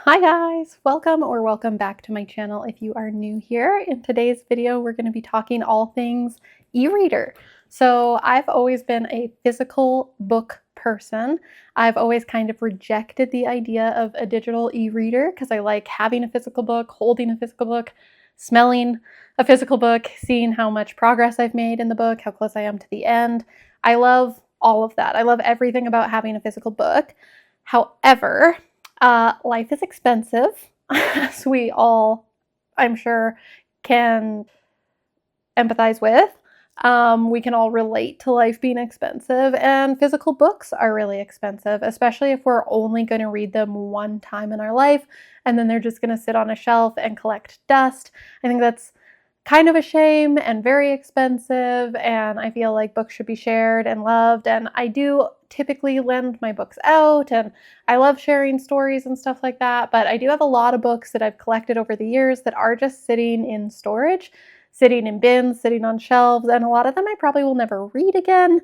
Hi guys, welcome back to my channel if you are new here. In today's video, we're going to be talking all things e-reader. So I've always been a physical book person. I've always kind of rejected the idea of a digital e-reader because I like having a physical book, holding a physical book, smelling a physical book, seeing how much progress I've made in the book, how close I am to the end. I love all of that. I love everything about having a physical book. However, life is expensive, as we all, I'm sure, can empathize with. We can all relate to life being expensive, and physical books are really expensive, especially if we're only going to read them one time in our life and then they're just going to sit on a shelf and collect dust. I think that's kind of a shame and very expensive, and I feel like books should be shared and loved, and I do typically lend my books out, and I love sharing stories and stuff like that, but I do have a lot of books that I've collected over the years that are just sitting in storage, sitting in bins, sitting on shelves, and a lot of them I probably will never read again.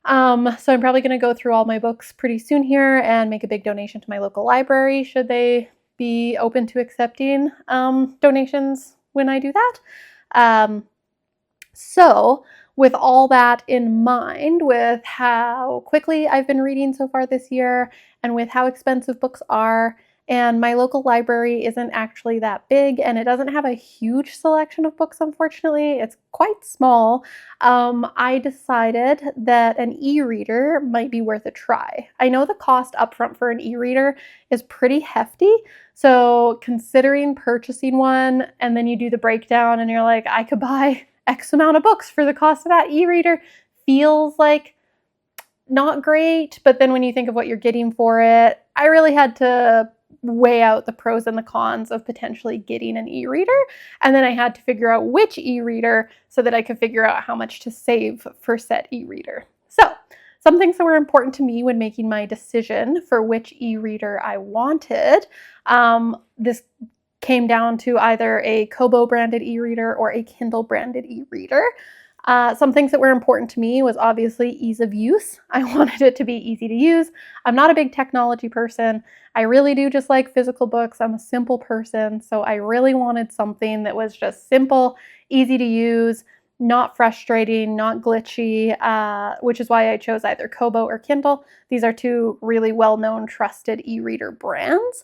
So I'm probably going to go through all my books pretty soon here and make a big donation to my local library should they be open to accepting donations when I do that. So with all that in mind, with how quickly I've been reading so far this year and with how expensive books are, and my local library isn't actually that big and it doesn't have a huge selection of books, unfortunately. It's quite small. I decided that an e-reader might be worth a try. I know the cost upfront for an e-reader is pretty hefty, so considering purchasing one and then you do the breakdown and you're like, I could buy X amount of books for the cost of that e-reader, feels like not great. But then when you think of what you're getting for it, I really had to weigh out the pros and the cons of potentially getting an e-reader. And then I had to figure out which e-reader so that I could figure out how much to save for said e-reader. So some things that were important to me when making my decision for which e-reader I wanted. This came down to either a Kobo branded e-reader or a Kindle branded e-reader. Some things that were important to me was obviously ease of use. I wanted it to be easy to use. I'm not a big technology person. I really do just like physical books. I'm a simple person, so I really wanted something that was just simple, easy to use, not frustrating, not glitchy, which is why I chose either Kobo or Kindle. These are two really well-known, trusted e-reader brands.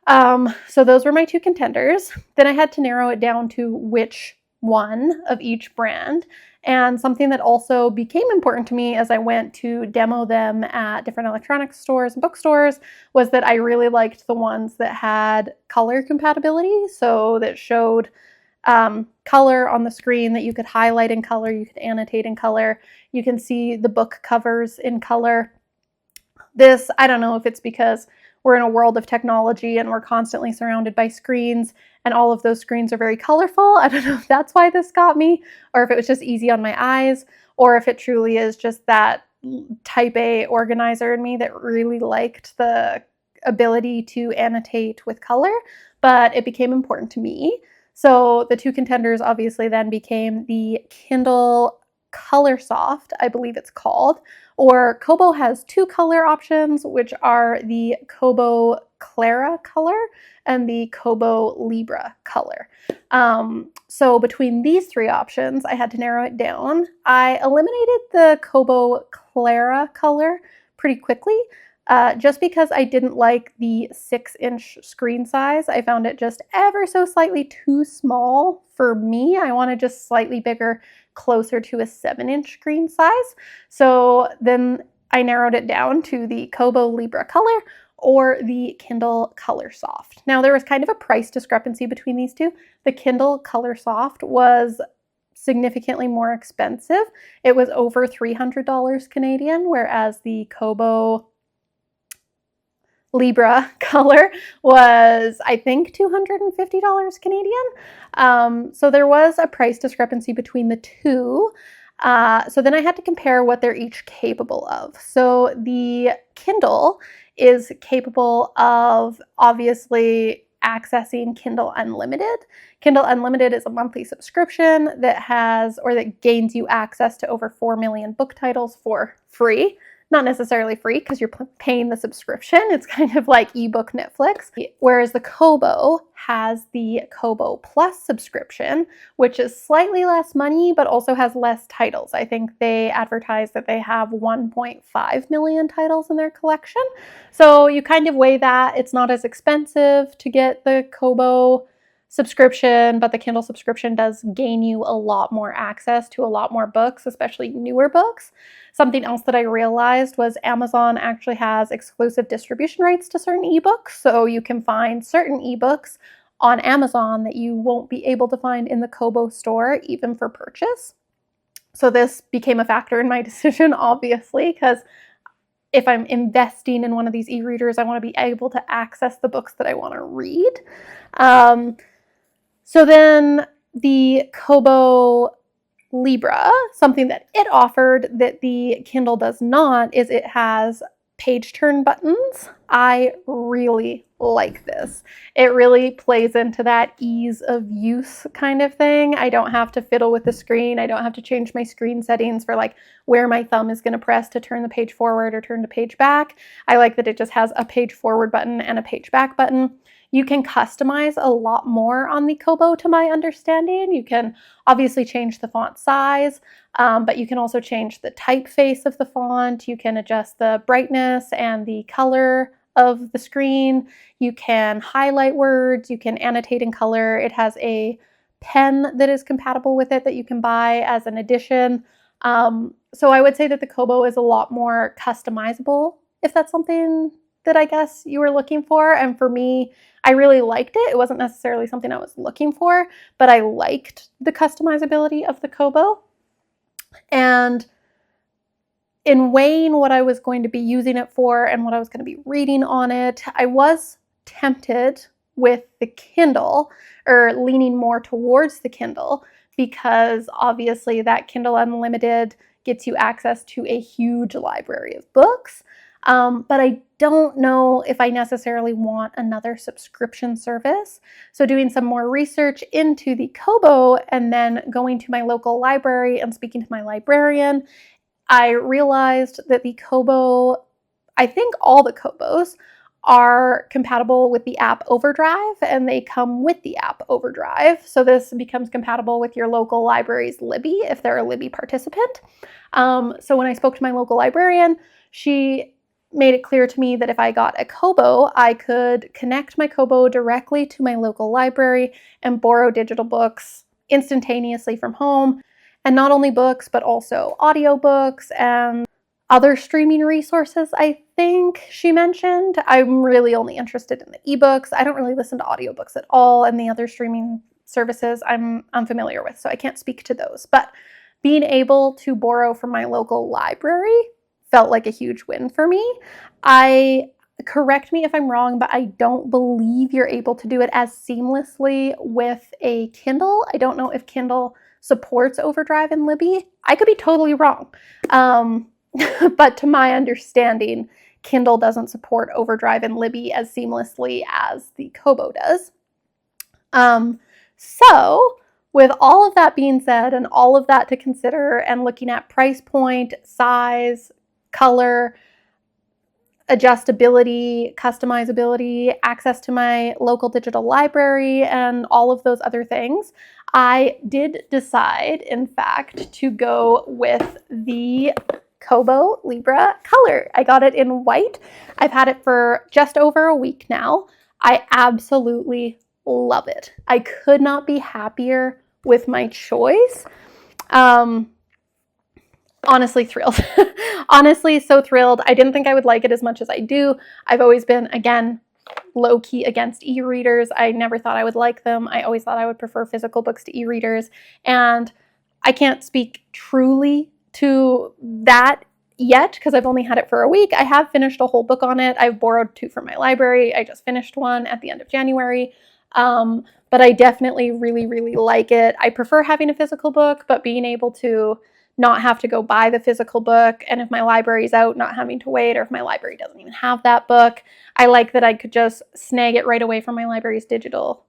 So those were my two contenders. Then I had to narrow it down to which one of each brand. And something that also became important to me as I went to demo them at different electronics stores and bookstores was that I really liked the ones that had color compatibility. So that showed color on the screen, that you could highlight in color, you could annotate in color, you can see the book covers in color. This, I don't know if it's because we're in a world of technology and we're constantly surrounded by screens and all of those screens are very colorful. I don't know if that's why this got me, or if it was just easy on my eyes, or if it truly is just that type A organizer in me that really liked the ability to annotate with color, but it became important to me. So the two contenders obviously then became the Kindle Colorsoft, I believe it's called, or Kobo has two color options, which are the Kobo Clara color and the Kobo Libra color. So between these three options, I had to narrow it down. I eliminated the Kobo Clara color pretty quickly, just because I didn't like the 6-inch screen size. I found it just ever so slightly too small for me. I wanted just slightly bigger, closer to a 7-inch screen size. So then I narrowed it down to the Kobo Libra color or the Kindle Colorsoft. Now there was kind of a price discrepancy between these two. The Kindle Colorsoft was significantly more expensive. It was over $300 Canadian, whereas the Kobo Libra color was, I think, $250 Canadian. So there was a price discrepancy between the two. So then I had to compare what they're each capable of. So the Kindle is capable of obviously accessing Kindle Unlimited. Kindle Unlimited is a monthly subscription that has, or that gains you access to over 4 million book titles for free. not necessarily free because you're paying the subscription. It's kind of like ebook Netflix. Whereas the Kobo has the Kobo Plus subscription, which is slightly less money, but also has less titles. I think they advertise that they have 1.5 million titles in their collection. So you kind of weigh that. It's not as expensive to get the Kobo subscription, but the Kindle subscription does gain you a lot more access to a lot more books, especially newer books. Something else that I realized was Amazon actually has exclusive distribution rights to certain ebooks, so you can find certain ebooks on Amazon that you won't be able to find in the Kobo store, even for purchase. So this became a factor in my decision, obviously, because if I'm investing in one of these e-readers, I want to be able to access the books that I want to read. So then the Kobo Libra, something that it offered that the Kindle does not, is it has page turn buttons. I really like this. It really plays into that ease of use kind of thing. I don't have to fiddle with the screen. I don't have to change my screen settings for like where my thumb is going to press to turn the page forward or turn the page back. I like that it just has a page forward button and a page back button. You can customize a lot more on the Kobo, to my understanding. You can obviously change the font size, but you can also change the typeface of the font. You can adjust the brightness and the color of the screen. You can highlight words. You can annotate in color. It has a pen that is compatible with it that you can buy as an addition. So I would say that the Kobo is a lot more customizable, if that's something that I guess you were looking for. And for me, I really liked it. It wasn't necessarily something I was looking for, but I liked the customizability of the Kobo. And in weighing what I was going to be using it for and what I was going to be reading on it, I was tempted with the Kindle, or leaning more towards the Kindle, because obviously that Kindle Unlimited gets you access to a huge library of books. But I don't know if I necessarily want another subscription service. So doing some more research into the Kobo and then going to my local library and speaking to my librarian, I realized that the Kobo, I think all the Kobos are compatible with the app Overdrive, and they come with the app Overdrive. So this becomes compatible with your local library's Libby if they're a Libby participant. So when I spoke to my local librarian, she made it clear to me that if I got a Kobo, I could connect my Kobo directly to my local library and borrow digital books instantaneously from home. And not only books, but also audiobooks and other streaming resources, I think she mentioned. I'm really only interested in the ebooks. I don't really listen to audiobooks at all, and the other streaming services I'm unfamiliar with, so I can't speak to those. But being able to borrow from my local library felt like a huge win for me. Correct me if I'm wrong, but I don't believe you're able to do it as seamlessly with a Kindle. I don't know if Kindle supports Overdrive and Libby. I could be totally wrong. But to my understanding, Kindle doesn't support Overdrive and Libby as seamlessly as the Kobo does. So with all of that being said and all of that to consider, and looking at price point, size, color, adjustability, customizability, access to my local digital library, and all of those other things, I did decide, in fact, to go with the Kobo Libra color. I got it in white. I've had it for just over a week now. I absolutely love it. I could not be happier with my choice. Honestly thrilled. Honestly, so thrilled. I didn't think I would like it as much as I do. I've always been, again, low-key against e-readers. I never thought I would like them. I always thought I would prefer physical books to e-readers. And I can't speak truly to that yet because I've only had it for a week. I have finished a whole book on it. I've borrowed 2 from my library. I just finished one at the end of January. But I definitely really, really like it. I prefer having a physical book, but being able to not have to go buy the physical book, and if my library's out, not having to wait, or if my library doesn't even have that book, I like that I could just snag it right away from my library's digital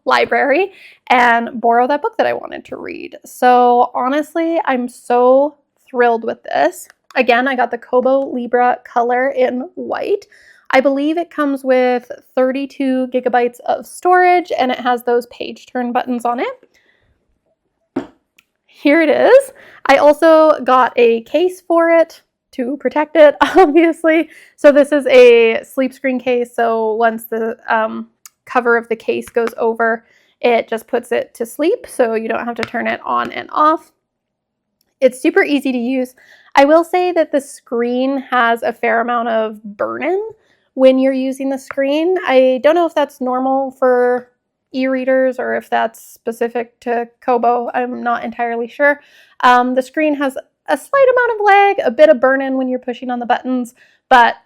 library and borrow that book that I wanted to read. So honestly, I'm so thrilled with this. Again, I got the Kobo Libra color in white. I believe it comes with 32 gigabytes of storage, and it has those page turn buttons on it. Here it is. I also got a case for it to protect it, obviously. So this is a sleep screen case. So once the cover of the case goes over, it just puts it to sleep. So you don't have to turn it on and off. It's super easy to use. I will say that the screen has a fair amount of burn-in when you're using the screen. I don't know if that's normal for e-readers or if that's specific to Kobo. I'm not entirely sure. The screen has a slight amount of lag, a bit of burn-in when you're pushing on the buttons, but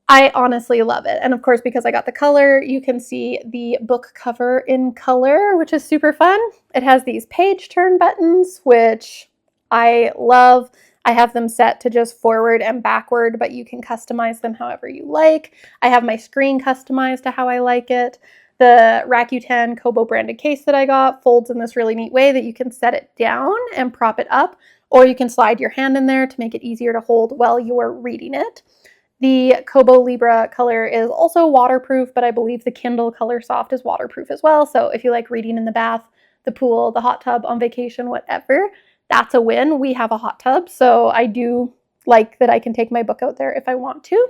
I honestly love it. And of course, because I got the color, you can see the book cover in color, which is super fun. It has these page turn buttons, which I love. I have them set to just forward and backward, but you can customize them however you like. I have my screen customized to how I like it. The Rakuten Kobo branded case that I got folds in this really neat way that you can set it down and prop it up, or you can slide your hand in there to make it easier to hold while you're reading it. The Kobo Libra color is also waterproof, but I believe the Kindle Color Soft is waterproof as well. So if you like reading in the bath, the pool, the hot tub, on vacation, whatever, that's a win. We have a hot tub, so I do like that I can take my book out there if I want to.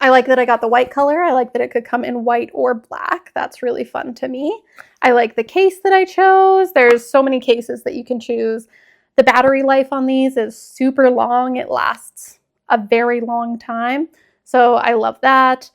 I like that I got the white color. I like that it could come in white or black. That's really fun to me. I like the case that I chose. There's so many cases that you can choose. The battery life on these is super long. It lasts a very long time. So I love that.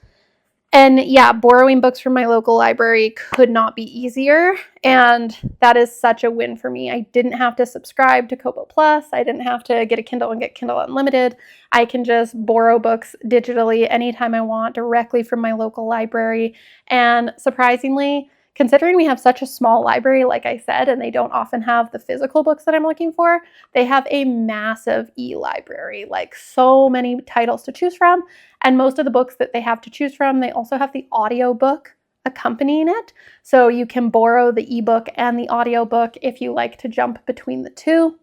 And yeah, borrowing books from my local library could not be easier. And that is such a win for me. I didn't have to subscribe to Kobo Plus. I didn't have to get a Kindle and get Kindle Unlimited. I can just borrow books digitally anytime I want directly from my local library. And surprisingly, considering we have such a small library, like I said, and they don't often have the physical books that I'm looking for, they have a massive e-library, like so many titles to choose from. And most of the books that they have to choose from, they also have the audiobook accompanying it. So you can borrow the ebook and the audiobook if you like to jump between the two.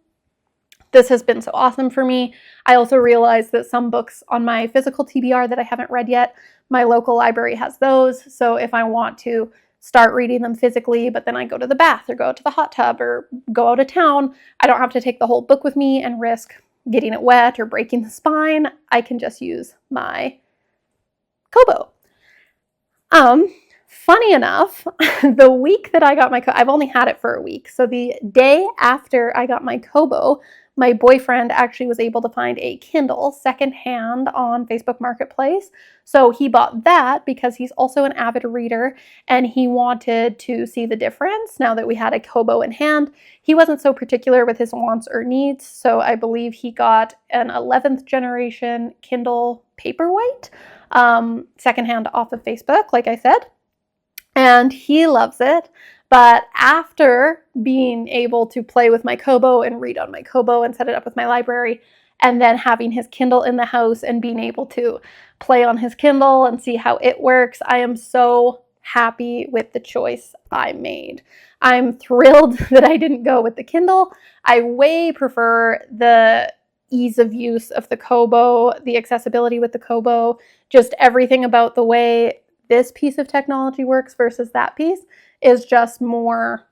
This has been so awesome for me. I also realized that some books on my physical TBR that I haven't read yet, my local library has those. So if I want to start reading them physically, but then I go to the bath or go to the hot tub or go out of town, I don't have to take the whole book with me and risk getting it wet or breaking the spine. I can just use my Kobo. Funny enough, the week that I got my I've only had it for a week. So the day after I got my Kobo, my boyfriend actually was able to find a Kindle secondhand on Facebook Marketplace. So he bought that because he's also an avid reader and he wanted to see the difference now that we had a Kobo in hand. He wasn't so particular with his wants or needs, so I believe he got an 11th generation Kindle Paperwhite secondhand off of Facebook, like I said. And he loves it. But after being able to play with my Kobo and read on my Kobo and set it up with my library, and then having his Kindle in the house and being able to play on his Kindle and see how it works, I am so happy with the choice I made. I'm thrilled that I didn't go with the Kindle. I way prefer the ease of use of the Kobo, the accessibility with the Kobo, just everything about the way this piece of technology works versus that piece is just more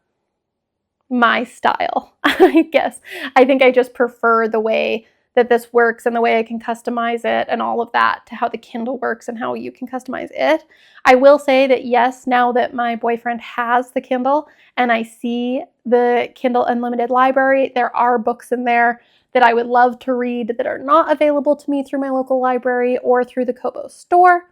my style, I guess. I think I just prefer the way that this works and the way I can customize it and all of that to how the Kindle works and how you can customize it. I will say that yes, now that my boyfriend has the Kindle and I see the Kindle Unlimited library, there are books in there that I would love to read that are not available to me through my local library or through the Kobo store.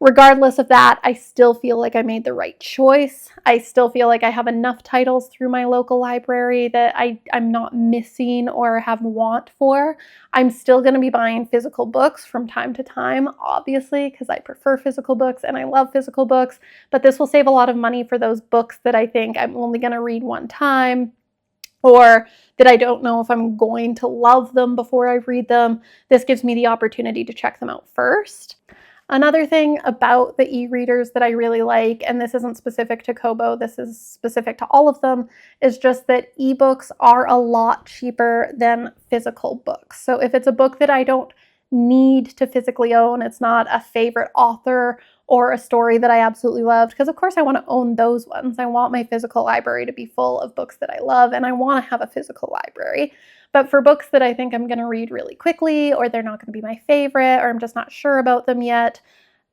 Regardless of that, I still feel like I made the right choice. I still feel like I have enough titles through my local library that I'm not missing or have want for. I'm still going to be buying physical books from time to time, obviously, because I prefer physical books and I love physical books, but this will save a lot of money for those books that I think I'm only going to read one time, or that I don't know if I'm going to love them before I read them. This gives me the opportunity to check them out first. Another thing about the e-readers that I really like, and this isn't specific to Kobo, this is specific to all of them, is just that ebooks are a lot cheaper than physical books. So if it's a book that I don't need to physically own, it's not a favorite author or a story that I absolutely loved, because of course I want to own those ones. I want my physical library to be full of books that I love, and I want to have a physical library. But for books that I think I'm going to read really quickly, or they're not going to be my favorite, or I'm just not sure about them yet,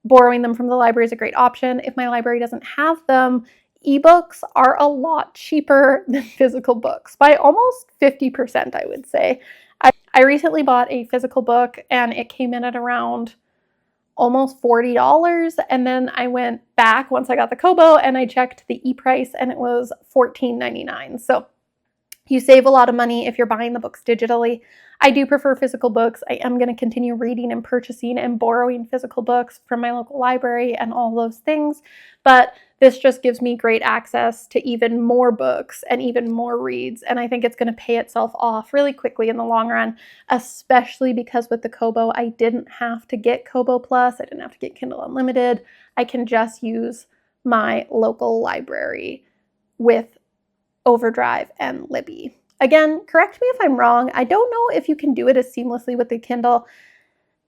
borrowing them from the library is a great option. If my library doesn't have them, ebooks are a lot cheaper than physical books, by almost 50%, I would say. I recently bought a physical book and it came in at around almost $40, and then I went back once I got the Kobo and I checked the e-price and it was $14.99. So you save a lot of money if you're buying the books digitally. I do prefer physical books. I am going to continue reading and purchasing and borrowing physical books from my local library and all those things, but this just gives me great access to even more books and even more reads, and I think it's going to pay itself off really quickly in the long run, especially because with the Kobo, I didn't have to get Kobo Plus. I didn't have to get Kindle Unlimited. I can just use my local library with Overdrive and Libby. Again, correct me if I'm wrong. I don't know if you can do it as seamlessly with the Kindle.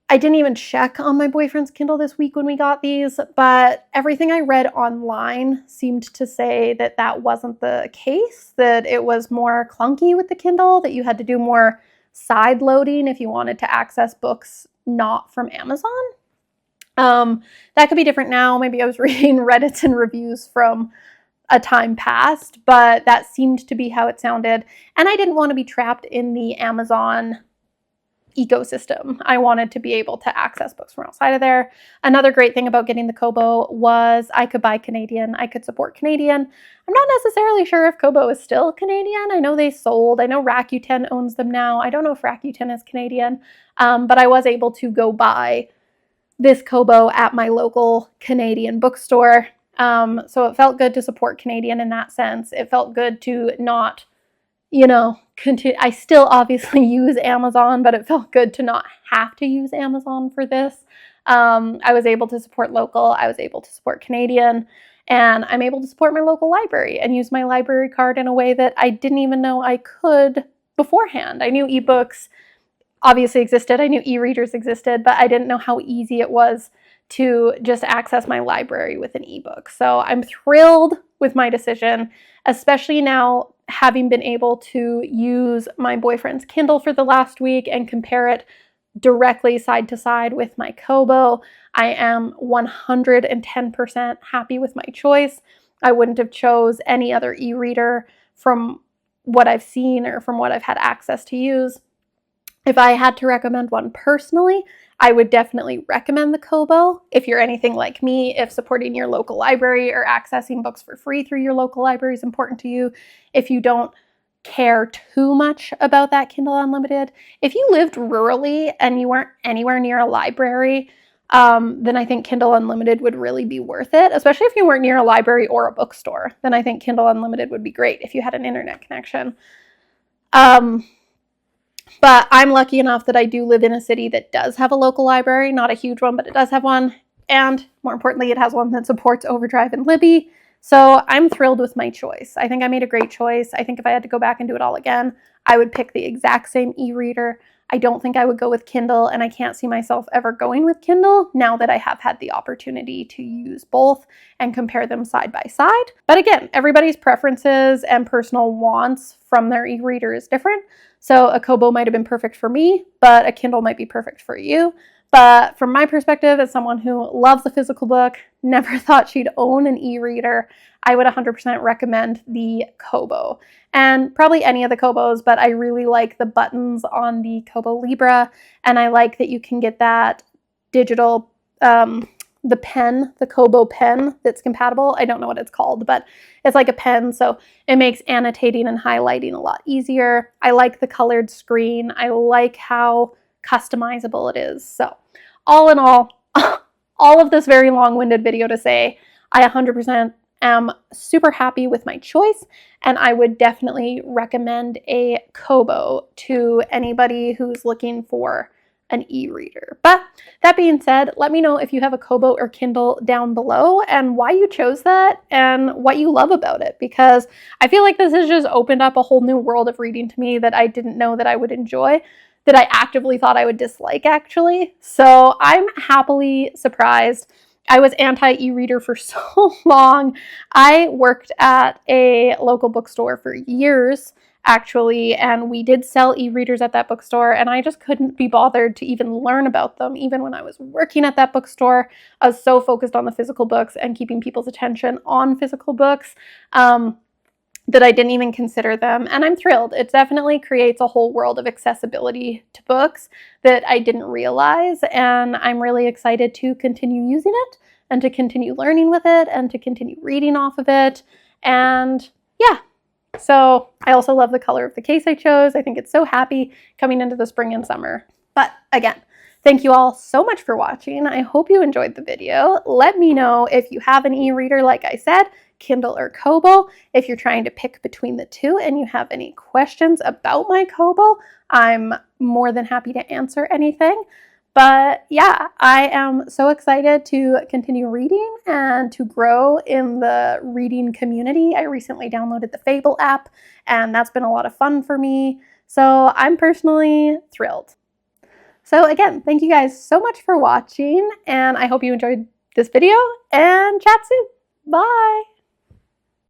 I didn't even check on my boyfriend's Kindle this week when we got these, but everything I read online seemed to say that that wasn't the case, that it was more clunky with the Kindle, that you had to do more side loading if you wanted to access books not from Amazon. That could be different now. Maybe I was reading Reddits and reviews from a time past, but that seemed to be how it sounded. And I didn't want to be trapped in the Amazon ecosystem. I wanted to be able to access books from outside of there. Another great thing about getting the Kobo was I could buy Canadian. I could support Canadian. I'm not necessarily sure if Kobo is still Canadian. I know they sold. I know Rakuten owns them now. I don't know if Rakuten is Canadian, but I was able to go buy this Kobo at my local Canadian bookstore. So it felt good to support Canadian in that sense. It felt good to not, continue. I still obviously use Amazon, but it felt good to not have to use Amazon for this. I was able to support local. I was able to support Canadian, and I'm able to support my local library and use my library card in a way that I didn't even know I could beforehand. I knew ebooks obviously existed. I knew e-readers existed, but I didn't know how easy it was to just access my library with an ebook. So I'm thrilled with my decision, especially now having been able to use my boyfriend's Kindle for the last week and compare it directly side to side with my Kobo. I am 110% happy with my choice. I wouldn't have chose any other e-reader from what I've seen or from what I've had access to use. If I had to recommend one personally, I would definitely recommend the Kobo. If you're anything like me, if supporting your local library or accessing books for free through your local library is important to you, if you don't care too much about that Kindle Unlimited, if you lived rurally and you weren't anywhere near a library, then I think Kindle Unlimited would really be worth it, especially if you weren't near a library or a bookstore. Then I think Kindle Unlimited would be great if you had an internet connection. But I'm lucky enough that I do live in a city that does have a local library, not a huge one, but it does have one. And more importantly, it has one that supports Overdrive and Libby. So I'm thrilled with my choice. I think I made a great choice. I think if I had to go back and do it all again, I would pick the exact same e-reader. I don't think I would go with Kindle, and I can't see myself ever going with Kindle now that I have had the opportunity to use both and compare them side by side. But again, everybody's preferences and personal wants from their e-reader is different. So a Kobo might have been perfect for me, but a Kindle might be perfect for you. But from my perspective, as someone who loves a physical book, never thought she'd own an e-reader, I would 100% recommend the Kobo. And probably any of the Kobos, but I really like the buttons on the Kobo Libra, and I like that you can get that digital, the pen, the Kobo pen that's compatible. I don't know what it's called, but it's like a pen, so it makes annotating and highlighting a lot easier. I like the colored screen. I like how customizable it is. So all in all of this very long-winded video to say, I 100% am super happy with my choice, and I would definitely recommend a Kobo to anybody who's looking for an e-reader. But that being said, let me know if you have a Kobo or Kindle down below and why you chose that and what you love about it, because I feel like this has just opened up a whole new world of reading to me that I didn't know that I would enjoy, that I actively thought I would dislike actually. So I'm happily surprised. I was anti e-reader for so long. I worked at a local bookstore for years actually, and we did sell e-readers at that bookstore, and I just couldn't be bothered to even learn about them. Even when I was working at that bookstore, I was so focused on the physical books and keeping people's attention on physical books that I didn't even consider them, and I'm thrilled. It definitely creates a whole world of accessibility to books that I didn't realize, and I'm really excited to continue using it and to continue learning with it and to continue reading off of it. And yeah, so I also love the color of the case I chose. I think it's so happy coming into the spring and summer. But again, thank you all so much for watching. I hope you enjoyed the video. Let me know if you have an e-reader, like I said, Kindle or Kobo. If you're trying to pick between the two and you have any questions about my Kobo, I'm more than happy to answer anything. But yeah, I am so excited to continue reading and to grow in the reading community. I recently downloaded the Fable app, and that's been a lot of fun for me. So I'm personally thrilled. So again, thank you guys so much for watching, and I hope you enjoyed this video, and chat soon. Bye!